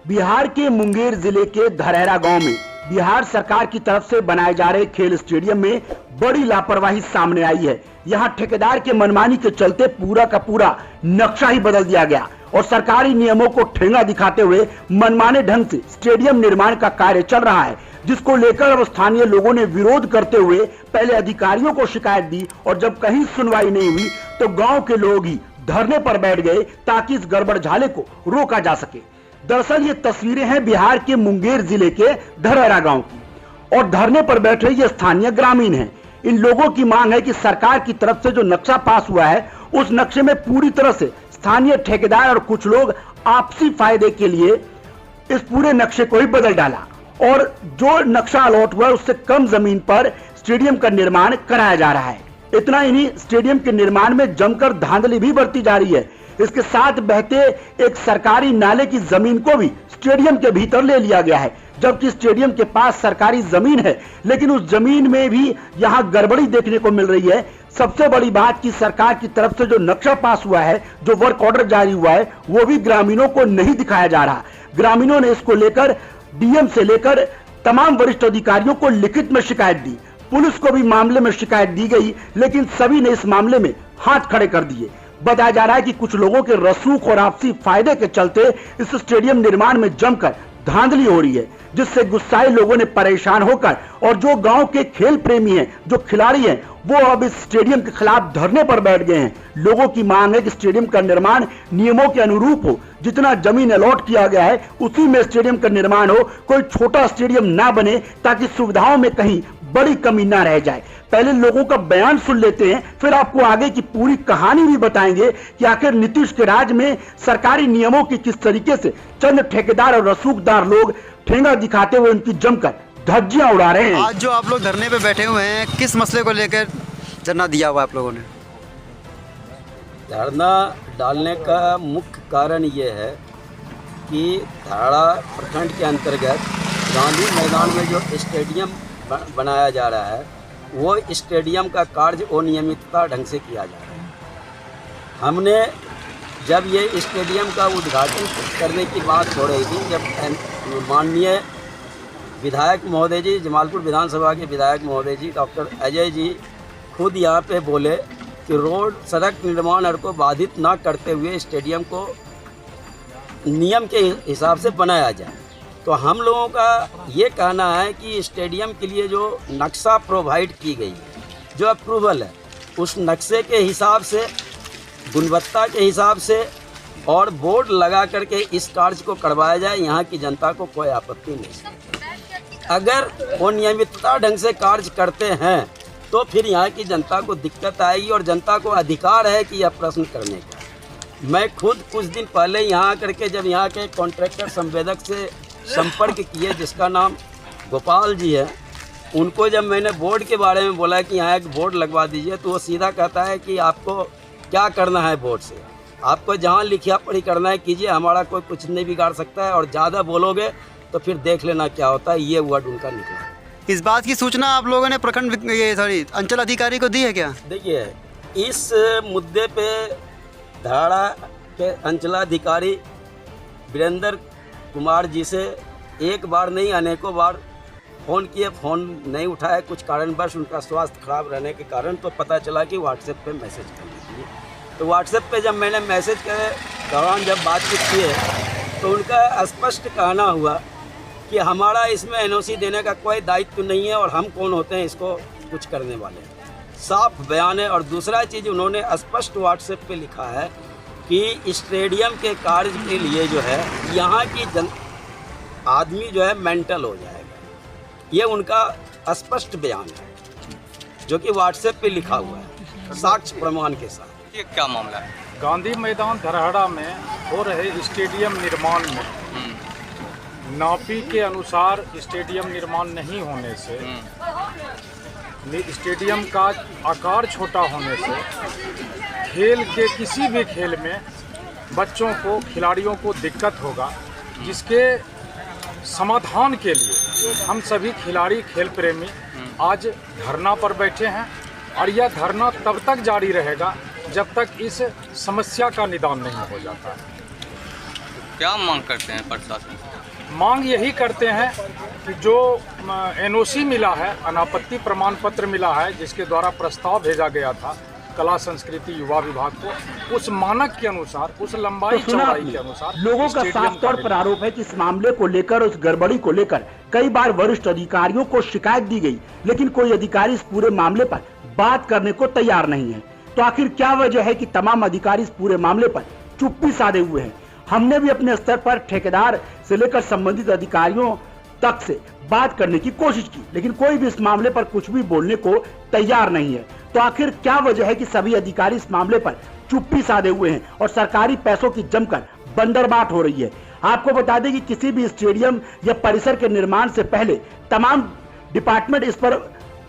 बिहार के मुंगेर जिले के धरहरा गांव में बिहार सरकार की तरफ से बनाए जा रहे खेल स्टेडियम में बड़ी लापरवाही सामने आई है। यहां ठेकेदार के मनमानी के चलते पूरा का पूरा नक्शा ही बदल दिया गया और सरकारी नियमों को ठेंगा दिखाते हुए मनमाने ढंग से स्टेडियम निर्माण का कार्य चल रहा है, जिसको लेकर अब स्थानीय लोगों ने विरोध करते हुए पहले अधिकारियों को शिकायत दी और जब कहीं सुनवाई नहीं हुई तो गाँव के लोग ही धरने पर बैठ गए ताकि इस गड़बड़झाले को रोका जा सके। दरअसल ये तस्वीरें हैं बिहार के मुंगेर जिले के धरहरा गांव की और धरने पर बैठे ये स्थानीय ग्रामीण हैं। इन लोगों की मांग है कि सरकार की तरफ से जो नक्शा पास हुआ है उस नक्शे में पूरी तरह से स्थानीय ठेकेदार और कुछ लोग आपसी फायदे के लिए इस पूरे नक्शे को ही बदल डाला और जो नक्शा अलॉट हुआ उससे कम जमीन पर स्टेडियम का निर्माण कराया जा रहा है। इतना ही नहीं, स्टेडियम के निर्माण में जमकर धांधली भी बढ़ती जा रही है। इसके साथ बहते एक सरकारी नाले की जमीन को भी स्टेडियम के भीतर ले लिया गया है, जबकि स्टेडियम के पास सरकारी जमीन है लेकिन उस जमीन में भी यहाँ गड़बड़ी देखने को मिल रही है। सबसे बड़ी बात कि सरकार की तरफ से जो नक्शा पास हुआ है, जो वर्क ऑर्डर जारी हुआ है, वो भी ग्रामीणों को नहीं दिखाया जा रहा। ग्रामीणों ने इसको लेकर डीएम से लेकर तमाम वरिष्ठ अधिकारियों को लिखित में शिकायत दी। पुलिस को भी मामले में शिकायत दी गई लेकिन सभी ने इस मामले में हाथ खड़े कर दिए। बताया जा रहा है कि कुछ लोगों के रसूख और आपसी फायदे के चलते इस स्टेडियम निर्माण में जमकर धांधली हो रही है, जिससे गुस्साए लोगों ने परेशान होकर और जो गांव के खेल प्रेमी हैं, जो खिलाड़ी हैं, वो अब इस स्टेडियम के खिलाफ धरने पर बैठ गए हैं। लोगों की मांग है कि स्टेडियम का निर्माण नियमों के अनुरूप हो, जितना जमीन अलॉट किया गया है उसी में स्टेडियम का निर्माण हो, कोई छोटा स्टेडियम ना बने ताकि सुविधाओं में कहीं बड़ी कमी ना रह जाए। पहले लोगों का बयान सुन लेते हैं, फिर आपको आगे की पूरी कहानी भी बताएंगे कि आखिर नीतीश के राज में सरकारी नियमों की किस तरीके से चंद ठेकेदार और रसूखदार लोग ठेंगा दिखाते हुए उनकी जमकर धज्जियां उड़ा रहे हैं। आज जो आप लोग धरने पे बैठे हुए हैं, किस मसले को लेकर धरना दिया हुआ आप लोगों ने? धरना डालने का मुख्य कारण ये है कि धरहरा प्रखंड के अंतर्गत गांधी मैदान में जो स्टेडियम बनाया जा रहा है, वो स्टेडियम का कार्य अनियमितता ढंग से किया जा रहा है। हमने जब ये स्टेडियम का उद्घाटन करने की बात हो रही थी, जब माननीय विधायक महोदय जी, जमालपुर विधानसभा के विधायक महोदय जी डॉक्टर अजय जी खुद यहाँ पे बोले कि रोड सड़क निर्माण को बाधित ना करते हुए स्टेडियम को नियम के हिसाब से बनाया जाए। तो हम लोगों का ये कहना है कि स्टेडियम के लिए जो नक्शा प्रोवाइड की गई है, जो अप्रूवल है, उस नक्शे के हिसाब से, गुणवत्ता के हिसाब से और बोर्ड लगा करके इस कार्य को करवाया जाए। यहाँ की जनता को कोई आपत्ति नहीं। अगर वो नियमितता ढंग से कार्य करते हैं तो फिर यहाँ की जनता को दिक्कत आएगी और जनता को अधिकार है कि यह प्रश्न करने का। मैं खुद कुछ दिन पहले यहाँ करके जब यहाँ के कॉन्ट्रैक्टर संवेदक से संपर्क किए, जिसका नाम गोपाल जी है, उनको जब मैंने बोर्ड के बारे में बोला कि यहाँ एक बोर्ड लगवा दीजिए, तो वो सीधा कहता है कि आपको क्या करना है बोर्ड से, आपको जहाँ लिखा पढ़ी करना है कीजिए, हमारा कोई कुछ नहीं बिगाड़ सकता है और ज़्यादा बोलोगे तो फिर देख लेना क्या होता है। ये वर्ड उनका निकला। इस बात की सूचना आप लोगों ने प्रखंड अंचल अधिकारी को दी है क्या? देखिए, इस मुद्दे पे धरहरा के अंचलाधिकारी वीरेंद्र कुमार जी से एक बार नहीं अनेकों बार फ़ोन किए, फ़ोन नहीं उठाए। कुछ कारणवश उनका स्वास्थ्य खराब रहने के कारण तो पता चला कि व्हाट्सएप पे मैसेज कर दीजिए। तो व्हाट्सएप पे जब मैंने मैसेज के दौरान जब बातचीत की है तो उनका स्पष्ट कहना हुआ कि हमारा इसमें एनओसी देने का कोई दायित्व नहीं है और हम कौन होते हैं इसको कुछ करने वाले। साफ बयान है। और दूसरा चीज़ उन्होंने स्पष्ट व्हाट्सएप पे लिखा है कि स्टेडियम के कार्य के लिए जो है यहाँ की आदमी जो है मेंटल हो जाएगा। ये उनका स्पष्ट बयान है जो कि व्हाट्सएप पे लिखा हुआ है साक्ष्य प्रमाण के साथ। ये क्या मामला है? गांधी मैदान धरहरा में हो रहे स्टेडियम निर्माण में नापी के अनुसार स्टेडियम निर्माण नहीं होने से, स्टेडियम का आकार छोटा होने से खेल के किसी भी खेल में बच्चों को, खिलाड़ियों को दिक्कत होगा, जिसके समाधान के लिए हम सभी खिलाड़ी, खेल प्रेमी आज धरना पर बैठे हैं और यह धरना तब तक जारी रहेगा जब तक इस समस्या का निदान नहीं हो जाता है। क्या मांग करते हैं प्रशासन से? मांग यही करते हैं कि जो एनओसी मिला है, अनापत्ति प्रमाण पत्र मिला है, जिसके द्वारा प्रस्ताव भेजा गया था कला संस्कृति युवा विभाग को, उस मानक के अनुसार, उस लंबाई चौड़ाई के अनुसार लोगों का साफ तौर पर आरोप है कि इस मामले को लेकर, उस गड़बड़ी को लेकर कई बार वरिष्ठ अधिकारियों को शिकायत दी गई, लेकिन कोई अधिकारी इस पूरे मामले पर बात करने को तैयार नहीं है। तो आखिर क्या वजह है कि तमाम अधिकारी इस पूरे मामले पर चुप्पी साधे हुए हैं? हमने भी अपने स्तर पर ठेकेदार से लेकर संबंधित अधिकारियों तक से बात करने की कोशिश की, लेकिन कोई भी इस मामले पर कुछ भी बोलने को तैयार नहीं है। तो आखिर क्या वजह है कि सभी अधिकारी इस मामले पर चुप्पी साधे हुए हैं और सरकारी पैसों की जमकर बंदरबाट हो रही है? आपको बता दें कि किसी भी स्टेडियम या परिसर के निर्माण से पहले तमाम डिपार्टमेंट इस पर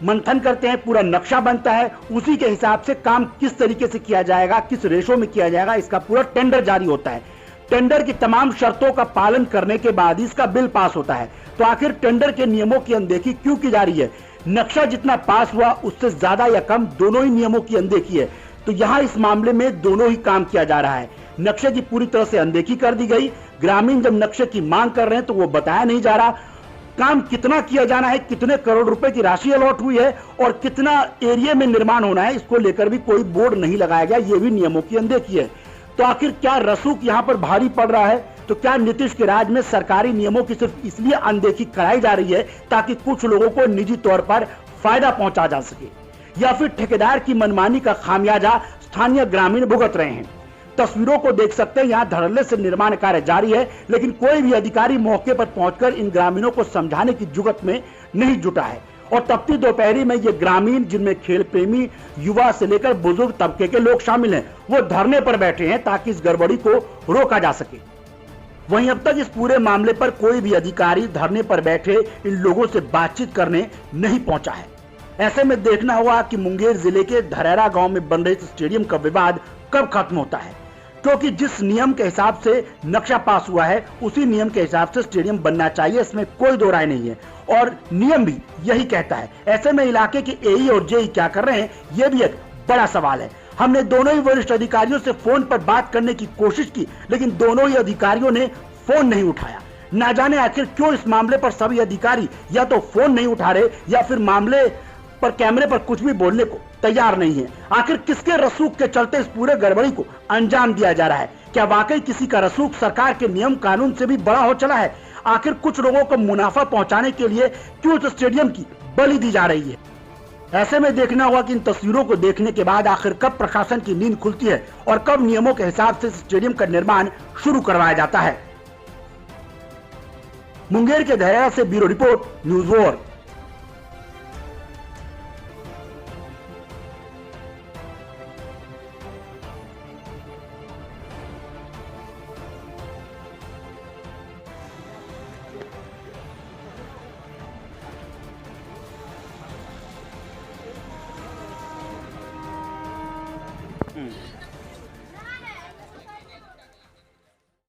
मंथन करते हैं, पूरा नक्शा बनता है, उसी के हिसाब से काम किस तरीके से किया जाएगा, किस रेशो में किया जाएगा, इसका पूरा टेंडर जारी होता है। टेंडर की तमाम शर्तों का पालन करने के बाद इसका बिल पास होता है। तो आखिर टेंडर के नियमों की अनदेखी क्यों की जा रही है? नक्शा जितना पास हुआ उससे ज्यादा या कम दोनों ही नियमों की अनदेखी है। तो यहाँ इस मामले में दोनों ही काम किया जा रहा है। नक्शे की पूरी तरह से अनदेखी कर दी गई। ग्रामीण जब नक्शे की मांग कर रहे हैं तो वो बताया नहीं जा रहा, काम कितना किया जाना है, कितने करोड़ रुपए की राशि अलॉट हुई है और कितना एरिया में निर्माण होना है, इसको लेकर भी कोई बोर्ड नहीं लगाया गया। ये भी नियमों की अनदेखी है। तो आखिर क्या रसूख यहाँ पर भारी पड़ रहा है? तो क्या नीतीश के राज में सरकारी नियमों की सिर्फ इसलिए अनदेखी कराई जा रही है ताकि कुछ लोगों को निजी तौर पर फायदा पहुंचा जा सके, या फिर ठेकेदार की मनमानी का खामियाजा स्थानीय ग्रामीण भुगत रहे हैं? तस्वीरों को देख सकते हैं, यहाँ धड़ल्ले से निर्माण कार्य जारी है, लेकिन कोई भी अधिकारी मौके पर पहुंचकर इन ग्रामीणों को समझाने की जुगत में नहीं जुटा है। और तपती दोपहरी में ये ग्रामीण, जिनमें खेल प्रेमी युवा से लेकर बुजुर्ग तबके के लोग शामिल हैं, वो धरने पर बैठे हैं ताकि इस गड़बड़ी को रोका जा सके। वहीं अब तक इस पूरे मामले पर कोई भी अधिकारी धरने पर बैठे इन लोगों से बातचीत करने नहीं पहुंचा है। ऐसे में देखना होगा कि मुंगेर जिले के धरहरा गांव में बन रहे स्टेडियम का विवाद कब खत्म होता है, क्योंकि जिस नियम के हिसाब से नक्शा पास हुआ है उसी नियम के हिसाब से स्टेडियम बनना चाहिए, इसमें कोई दो राय नहीं है और नियम भी यही कहता है। ऐसे में इलाके के एई और जेई क्या कर रहे हैं, यह भी एक बड़ा सवाल है। हमने दोनों ही वरिष्ठ अधिकारियों से फोन पर बात करने की कोशिश की, लेकिन दोनों ही अधिकारियों ने फोन नहीं उठाया। ना जाने आखिर क्यों इस मामले पर सभी अधिकारी या तो फोन नहीं उठा रहे या फिर मामले पर कैमरे पर कुछ भी बोलने को तैयार नहीं है। आखिर किसके रसूख के चलते इस पूरे गड़बड़ी को अंजाम दिया जा रहा है? क्या वाकई किसी का रसूख सरकार के नियम कानून से भी बड़ा हो चला है? आखिर कुछ लोगों को मुनाफा पहुंचाने के लिए क्यों इस स्टेडियम की बलि दी जा रही है? ऐसे में देखना होगा कि इन तस्वीरों को देखने के बाद आखिर कब प्रशासन की नींद खुलती है और कब नियमों के हिसाब से स्टेडियम का निर्माण शुरू करवाया जाता है। मुंगेर के धरहरा से ब्यूरो रिपोर्ट, न्यूज़ वॉर।